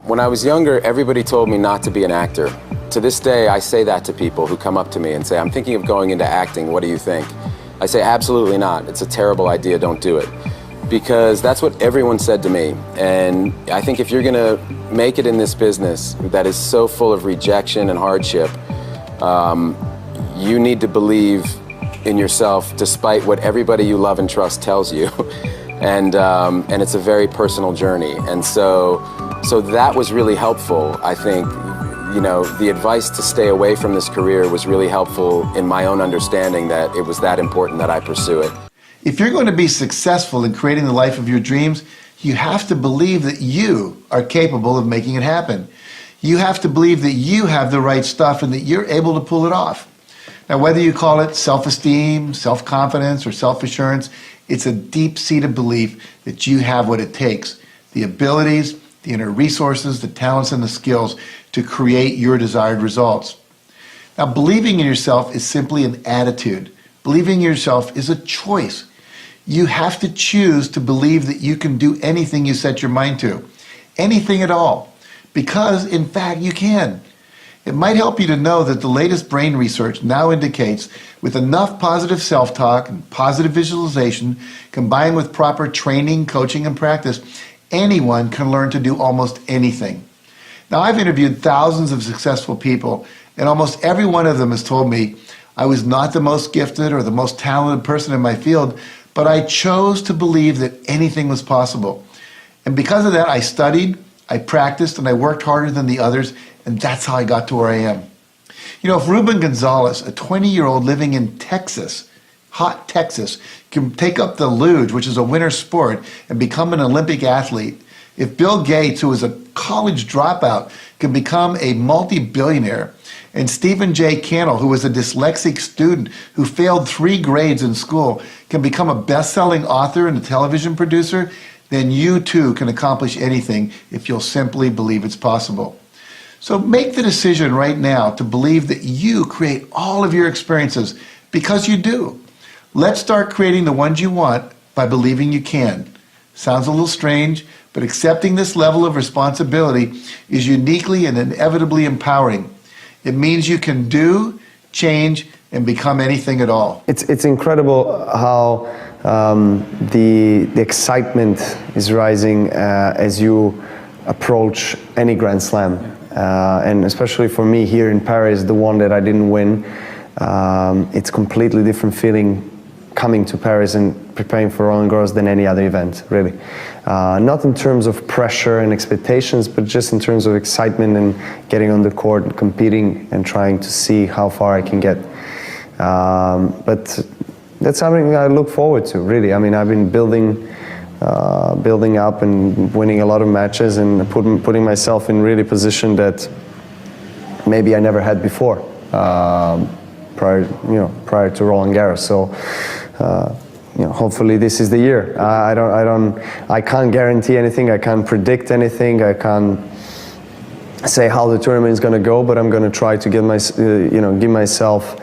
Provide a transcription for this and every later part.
When I was younger, everybody told me not to be an actor. To this day, I say that to people who come up to me and say, I'm thinking of going into acting, what do you think? I say, absolutely not. It's a terrible idea, don't do it. Because that's what everyone said to me. And I think if you're gonna make it in this business that is so full of rejection and hardship, you need to believe in yourself despite what everybody you love and trust tells you. And it's a very personal journey. And so that was really helpful. I think, you know, the advice to stay away from this career was really helpful in my own understanding that it was that important that I pursue it. If you're going to be successful in creating the life of your dreams, you have to believe that you are capable of making it happen. You have to believe that you have the right stuff and that you're able to pull it off. Now, whether you call it self-esteem, self-confidence, or self-assurance, it's a deep-seated belief that you have what it takes, the abilities, the inner resources, the talents, and the skills to create your desired results. Now, believing in yourself is simply an attitude. Believing in yourself is a choice. You have to choose to believe that you can do anything you set your mind to, anything at all, because, in fact, you can. It might help you to know that the latest brain research now indicates with enough positive self-talk and positive visualization, combined with proper training, coaching, and practice, anyone can learn to do almost anything. Now, I've interviewed thousands of successful people, and almost every one of them has told me, I was not the most gifted or the most talented person in my field, but I chose to believe that anything was possible. And because of that, I studied, I practiced, and I worked harder than the others, and that's how I got to where I am. You know, if Ruben Gonzalez, a 20-year-old living in Texas, hot Texas, can take up the luge, which is a winter sport, and become an Olympic athlete, if Bill Gates, who was a college dropout, can become a multi-billionaire, and Stephen J. Cannell, who was a dyslexic student who failed 3 grades in school, can become a best-selling author and a television producer, then you too can accomplish anything if you'll simply believe it's possible. So make the decision right now to believe that you create all of your experiences, because you do. Let's start creating the ones you want by believing you can. Sounds a little strange, but accepting this level of responsibility is uniquely and inevitably empowering. It means you can do, change, and become anything at all. It's incredible how the excitement is rising as you approach any Grand Slam. And especially for me here in Paris, the one that I didn't win, it's completely different feeling coming to Paris and preparing for Roland Garros than any other event, really. Not in terms of pressure and expectations, but just in terms of excitement and getting on the court and competing and trying to see how far I can get. But that's something I look forward to, really. I mean, I've been building up and winning a lot of matches and putting myself in really position that maybe I never had before, prior to Roland Garros. So, hopefully this is the year. I can't guarantee anything. I can't predict anything. I can't say how the tournament is going to go, but I'm going to try to give myself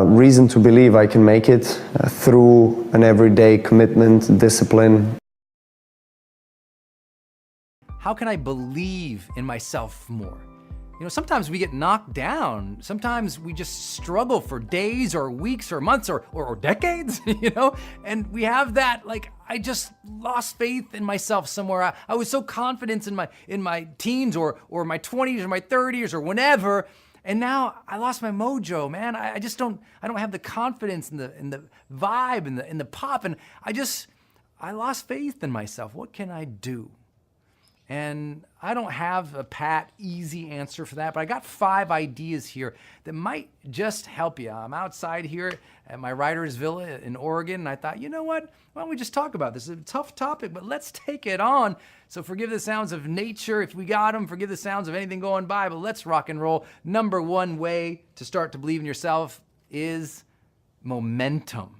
reason to believe I can make it through an everyday commitment, discipline. How can I believe in myself more? You know, sometimes we get knocked down. Sometimes we just struggle for days or weeks or months or decades, you know? And we have that, like, I just lost faith in myself somewhere. I was so confident in my teens or my 20s or my 30s or whenever. And now I lost my mojo, man. I don't have the confidence and the vibe and the pop. And I lost faith in myself. What can I do? And I don't have a pat, easy answer for that, but I got 5 ideas here that might just help you. I'm outside here at my writer's villa in Oregon, and I thought, you know what? Why don't we just talk about this? It's a tough topic, but let's take it on. So forgive the sounds of nature if we got them, forgive the sounds of anything going by, but let's rock and roll. Number 1 way to start to believe in yourself is momentum.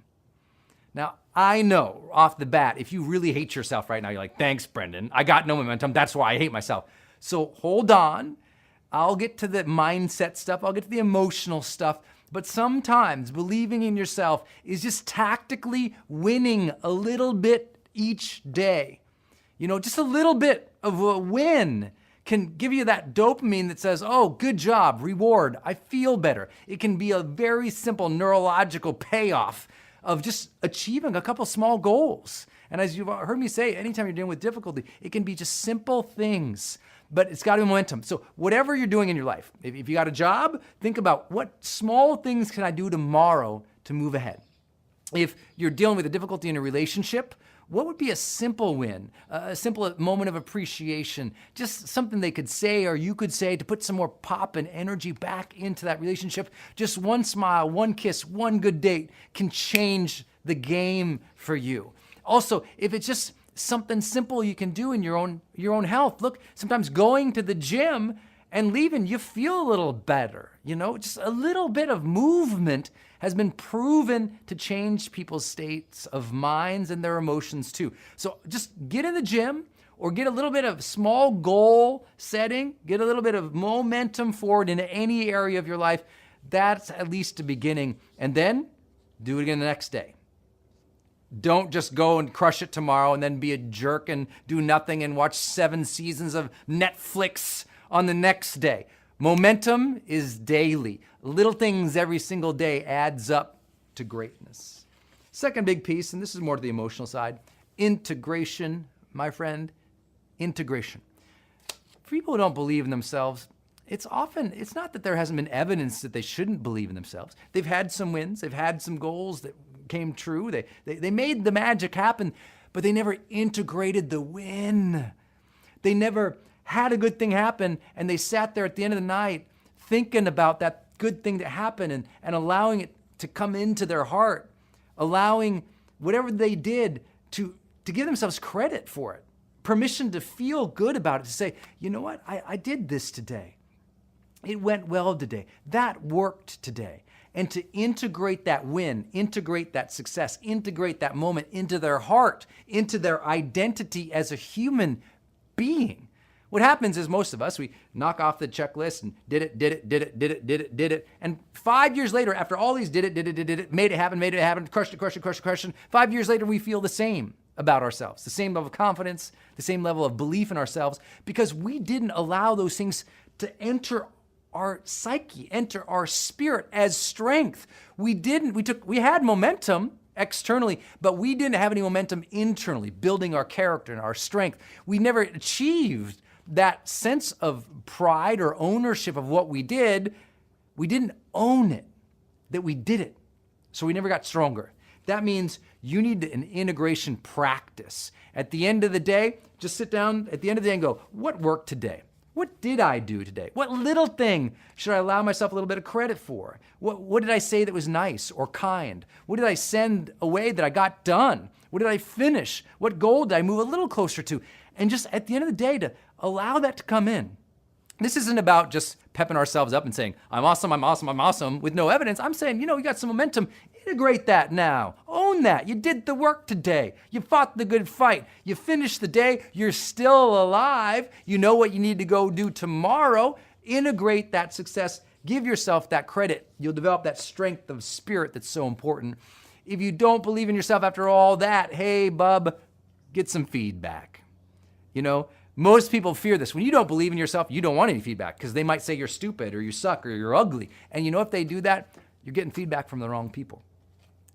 Now, I know off the bat, if you really hate yourself right now, you're like, thanks, Brendan. I got no momentum. That's why I hate myself. So hold on. I'll get to the mindset stuff. I'll get to the emotional stuff. But sometimes believing in yourself is just tactically winning a little bit each day. Just a little bit of a win can give you that dopamine that says, oh, good job, reward, I feel better. It can be a very simple neurological payoff of just achieving a couple small goals. And as you've heard me say, anytime you're dealing with difficulty, it can be just simple things, but it's got to be momentum. So whatever you're doing in your life, if you got a job, think about what small things can I do tomorrow to move ahead. If you're dealing with a difficulty in a relationship, what would be a simple win, a simple moment of appreciation, just something they could say or you could say to put some more pop and energy back into that relationship? Just one smile, one kiss, one good date can change the game for you. Also, if it's just something simple you can do in your own health, look, sometimes going to the gym and leaving, you feel a little better. Just a little bit of movement has been proven to change people's states of minds and their emotions too. So just get in the gym or get a little bit of small goal setting, get a little bit of momentum forward in any area of your life. That's at least the beginning. And then do it again the next day. Don't just go and crush it tomorrow and then be a jerk and do nothing and watch 7 seasons of Netflix on the next day. Momentum is daily. Little things every single day adds up to greatness. Second big piece, and this is more to the emotional side, integration, my friend, integration. For people who don't believe in themselves, it's not that there hasn't been evidence that they shouldn't believe in themselves. They've had some wins, they've had some goals that came true, they made the magic happen, but they never integrated the win. They never had a good thing happen, and they sat there at the end of the night thinking about that good thing that happened and allowing it to come into their heart, allowing whatever they did to give themselves credit for it, permission to feel good about it, to say, you know what, I did this today. It went well today. That worked today. And to integrate that win, integrate that success, integrate that moment into their heart, into their identity as a human being. What happens is most of us, we knock off the checklist and did it. And 5 years later, after all these did it, made it happen, crushed it. 5 years later, we feel the same about ourselves, the same level of confidence, the same level of belief in ourselves, because we didn't allow those things to enter our psyche, enter our spirit as strength. We had momentum externally, but we didn't have any momentum internally, building our character and our strength. We never achieved that sense of pride or ownership of what we did. We didn't own it, that we did it. So we never got stronger. That means you need an integration practice. At the end of the day, just sit down at the end of the day and go, what worked today? What did I do today? What little thing should I allow myself a little bit of credit for? What did I say that was nice or kind? What did I send away that I got done? What did I finish? What goal did I move a little closer to? And just at the end of the day, to allow that to come in. This isn't about just pepping ourselves up and saying, I'm awesome, with no evidence. I'm saying, you got some momentum. Integrate that now. Own that. You did the work today. You fought the good fight. You finished the day. You're still alive. You know what you need to go do tomorrow. Integrate that success. Give yourself that credit. You'll develop that strength of spirit that's so important. If you don't believe in yourself after all that, hey, bub, get some feedback. Most people fear this. When you don't believe in yourself, you don't want any feedback because they might say you're stupid or you suck or you're ugly. And if they do that, you're getting feedback from the wrong people.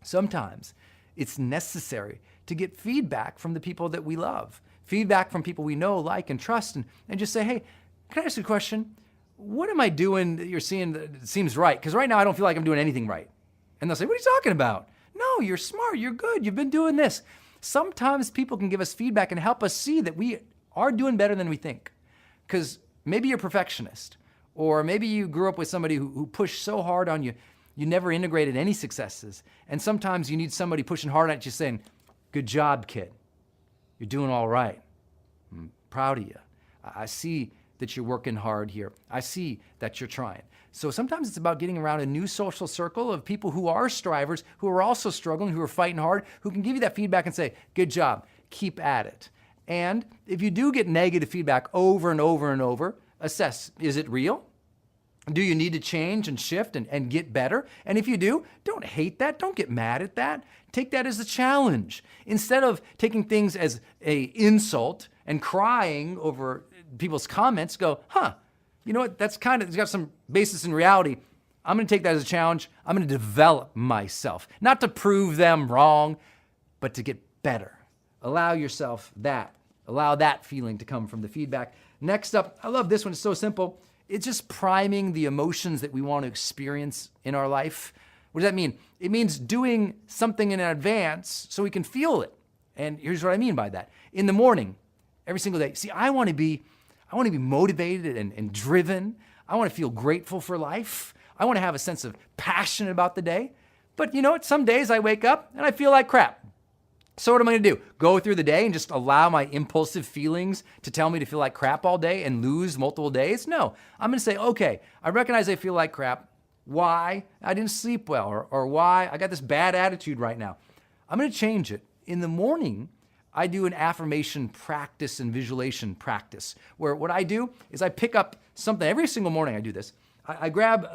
Sometimes it's necessary to get feedback from the people that we love, feedback from people we know, like, and trust, and just say, hey, can I ask you a question? What am I doing that you're seeing that seems right? Because right now I don't feel like I'm doing anything right. And they'll say, what are you talking about? No, you're smart, you're good, you've been doing this. Sometimes people can give us feedback and help us see that we are doing better than we think. Because maybe you're a perfectionist, or maybe you grew up with somebody who pushed so hard on you, you never integrated any successes. And sometimes you need somebody pushing hard at you saying, good job, kid. You're doing all right. I'm proud of you. I see that you're working hard here. I see that you're trying. So sometimes it's about getting around a new social circle of people who are strivers, who are also struggling, who are fighting hard, who can give you that feedback and say, good job, keep at it. And if you do get negative feedback over and over and over, assess, is it real? Do you need to change and shift and get better? And if you do, don't hate that. Don't get mad at that. Take that as a challenge. Instead of taking things as an insult and crying over people's comments, go, you know what, it's got some basis in reality. I'm gonna take that as a challenge. I'm gonna develop myself, not to prove them wrong, but to get better. Allow yourself that. Allow that feeling to come from the feedback. Next up, I love this one, it's so simple. It's just priming the emotions that we want to experience in our life. What does that mean? It means doing something in advance so we can feel it. And here's what I mean by that. In the morning, every single day, see, I want to be motivated and driven. I want to feel grateful for life. I want to have a sense of passion about the day. But you know what? Some days I wake up and I feel like crap. So what am I gonna do? Go through the day and just allow my impulsive feelings to tell me to feel like crap all day and lose multiple days? No, I'm gonna say, okay, I recognize I feel like crap. Why? I didn't sleep well, or why I got this bad attitude right now. I'm gonna change it. In the morning, I do an affirmation practice and visualization practice, where what I do is I pick up something. Every single morning I do this. I grab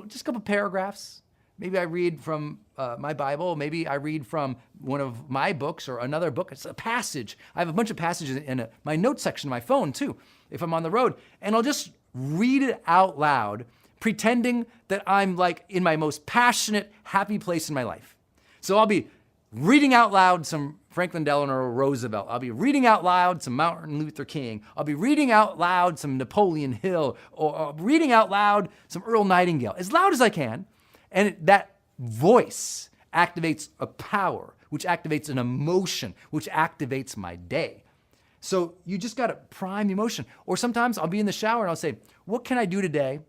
just a couple paragraphs. Maybe I read from my Bible. Maybe I read from one of my books or another book. It's a passage. I have a bunch of passages in my notes section of my phone too, if I'm on the road. And I'll just read it out loud, pretending that I'm like in my most passionate, happy place in my life. So I'll be reading out loud some Franklin Delano Roosevelt. I'll be reading out loud some Martin Luther King. I'll be reading out loud some Napoleon Hill, or reading out loud some Earl Nightingale, as loud as I can. And that voice activates a power, which activates an emotion, which activates my day. So you just got to prime the emotion. Or sometimes I'll be in the shower and I'll say, what can I do today,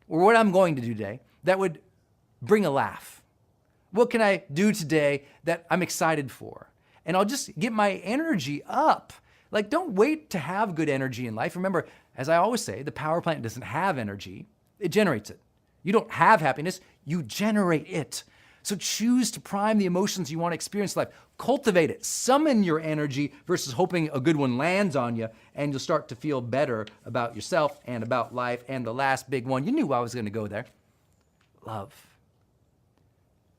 or what I'm going to do today that would bring a laugh? What can I do today that I'm excited for? And I'll just get my energy up. Like, don't wait to have good energy in life. Remember, as I always say, the power plant doesn't have energy, it generates it. You don't have happiness, you generate it. So choose to prime the emotions you want to experience in life. Cultivate it. Summon your energy versus hoping a good one lands on you, and you'll start to feel better about yourself and about life. And the last big one, you knew I was going to go there. Love.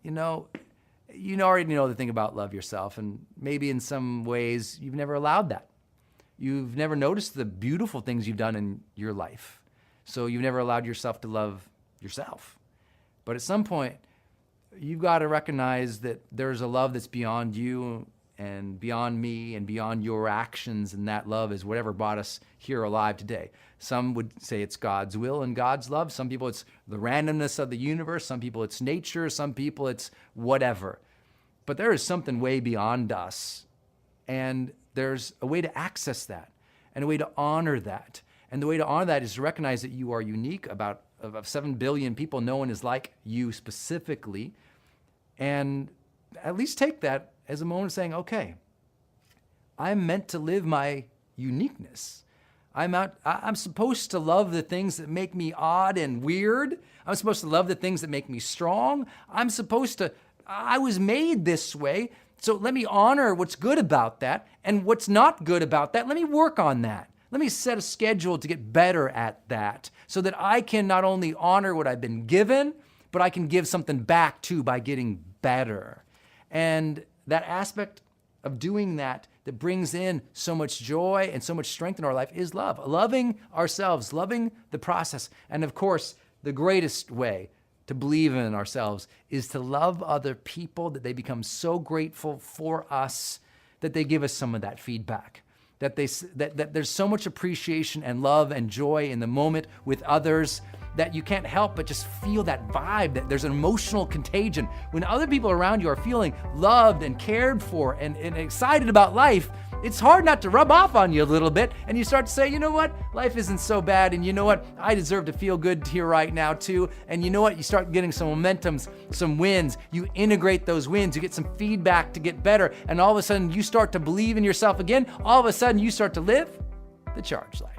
You already know the thing about love yourself, and maybe in some ways you've never allowed that. You've never noticed the beautiful things you've done in your life. So you've never allowed yourself to love yourself. But at some point, you've got to recognize that there's a love that's beyond you and beyond me and beyond your actions, and that love is whatever brought us here alive today. Some would say it's God's will and God's love. Some people it's the randomness of the universe. Some people it's nature. Some people it's whatever. But there is something way beyond us, and there's a way to access that and a way to honor that. And the way to honor that is to recognize that you are unique. About of 7 billion people, no one is like you specifically. And at least take that as a moment of saying, okay, I'm meant to live my uniqueness. I'm supposed to love the things that make me odd and weird. I'm supposed to love the things that make me strong. I was made this way, so let me honor what's good about that, and what's not good about that, let me work on that. Let me set a schedule to get better at that, so that I can not only honor what I've been given, but I can give something back too by getting better. And that aspect of doing that brings in so much joy and so much strength in our life is love. Loving ourselves, loving the process. And of course, the greatest way to believe in ourselves is to love other people, that they become so grateful for us that they give us some of that feedback. That there's so much appreciation and love and joy in the moment with others that you can't help but just feel that vibe, that there's an emotional contagion. When other people around you are feeling loved and cared for and excited about life, it's hard not to rub off on you a little bit, and you start to say, you know what, life isn't so bad, and you know what, I deserve to feel good here right now too, and you know what, you start getting some momentums, some wins, you integrate those wins, you get some feedback to get better, and all of a sudden you start to believe in yourself again, all of a sudden you start to live the charged life.